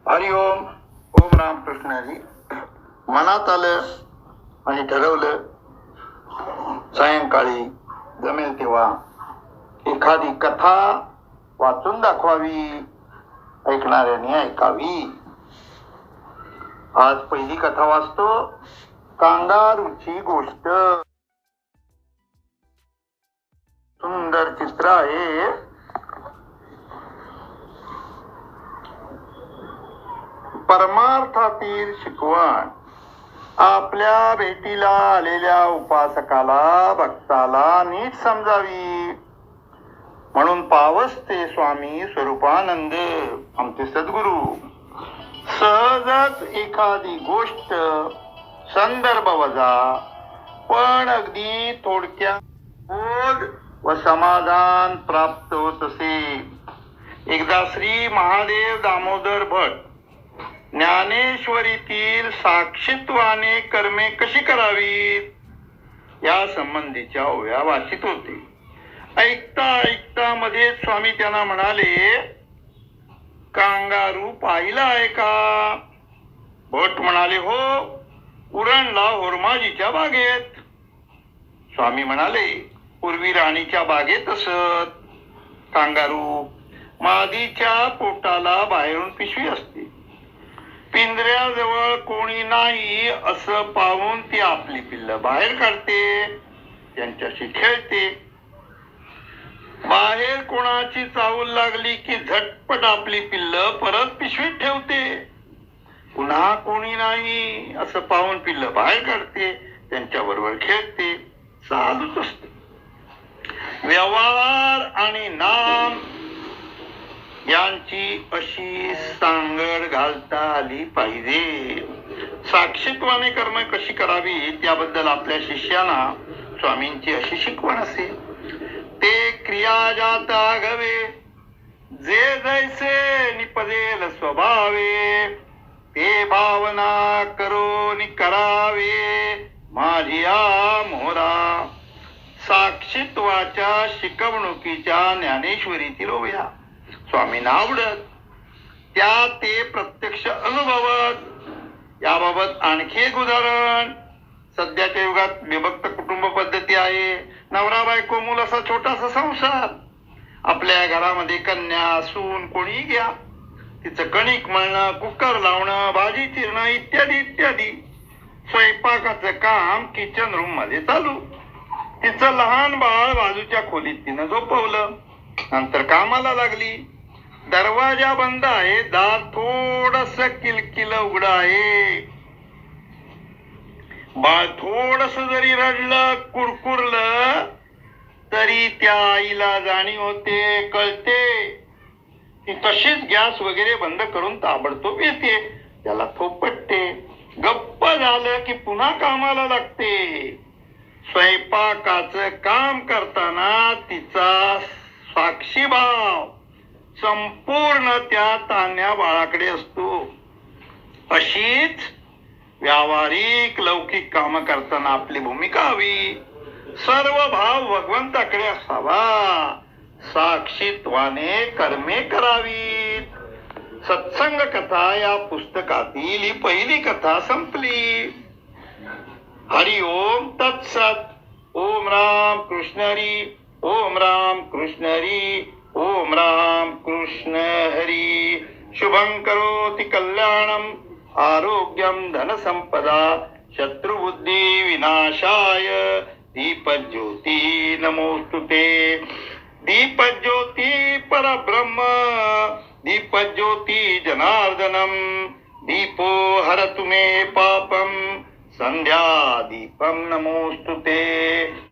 हरिओम. ओम रामकृष्ण हरी. मनात आलं आणि ठरवलं सायंकाळी जमेल तेव्हा एखादी कथा वाचून दाखवावी, ऐकणाऱ्यांनी ऐकावी. आज पहिली कथा वाचतो. कांगारूची गोष्ट. सुंदर चित्र आहे. परमार्थातील शिकवण. आपल्या भेटीला आलेल्या उपासकाला, भक्ताला नीट समजावी म्हणून पावसते स्वामी स्वरूपानंद आमचे सद्गुरू. सहजच एखादी गोष्ट संदर्भ वजा पण अगदी थोडक्यात बोध व समाधान प्राप्त होत असे. एकदा श्री महादेव दामोदर भट ज्ञानेश्वरीतील साक्षीत्वाने कर्मे कशी करावीत या संबंधीच्या ओव्या वाचित होते. ऐकता ऐकता मध्ये स्वामी त्यांना म्हणाले, कांगारू पाहिला आहे का? भट म्हणाले, हो, उरणला होरमाजीच्या बागेत. स्वामी म्हणाले, पूर्वी राणीच्या बागेत असत. कांगारू मादीच्या पोटाला बाहेरून पिशवी असते. पिंजऱ्याजवळ कोणी नाही असं पाहून ती आपली पिल्ल बाहेर काढते, त्यांच्याशी खेळते. बाहेर कोणाची चावल लागली की झटपट आपली पिल्ल परत पिशवीत ठेवते. पुन्हा कोणी नाही असं पाहून पिल्ल बाहेर काढते, त्यांच्या बरोबर खेळते. चालूच असते. व्यवहार आणि नाम यांची अशी सांगड घालता आली पाहिजे. साक्षीत्वाने कर्म कशी करावी त्याबद्दल आपल्या शिष्यांना स्वामींची अशी शिकवण असे. ते क्रिया जाता गवे जे जैसे निपदेल स्वभावे, ते भावना करो नि करावे माझिया मोरा. साक्षीत्वाच्या शिकवणुकीच्या ज्ञानेश्वरीतील ओव्या स्वामींना आवडत. त्या ते प्रत्यक्ष अनुभवत. याबाबत आणखी एक उदाहरण. सध्याच्या युगात विभक्त कुटुंब पद्धती आहे. नवरा बायको मूल असा छोटासा संसार. आपल्या घरामध्ये कन्या सून कोणी घ्या, तिचं कणिक मळणं, कुकर लावणं, भाजी चिरणं इत्यादी इत्यादी. स्वयंपाकाचं काम किचन रूम मध्ये चालू. तिचं लहान बाळ बाजूच्या खोलीत तिनं झोपवलं. नंतर कामाला लागली. दरवाजा बंद आहे, दार थोडस किलकिल उघड आहे. बाळ थोडस जरी रडलं, कुरकुरलं तरी त्या आईला जाणीव होते, कळते. ती तशीच गॅस वगैरे बंद करून ताबडतोब येते, त्याला थोपटते. गप्प झालं की पुन्हा कामाला लागते. स्वयंपाकाचं काम करताना तिचा साक्षीभाव संपूर्ण त्या तान्या बाळाकडे असतो. अशीच व्यावहारिक लौकिक काम करताना आपली भूमिका हवी. सर्व भाव भगवंताकडे असावा. साक्षीत्वाने कर्मे करावीत. सत्संग कथा या पुस्तकातील ही पहिली कथा संपली. हरि ओम तत्सत. ओम राम कृष्ण हरी. ओम राम कृष्ण हरी. ओम राम कृष्ण हरी. शुभं करोति कल्याणं आरोग्यं धनसंपदा शत्रुबुद्धि विनाशाय दीपज्योति नमोस्तुते. दीपज्योति परब्रह्म दीपज्योति जनार्दनम दीपो हरतु मे पापम संध्या दीपम नमोस्तुते.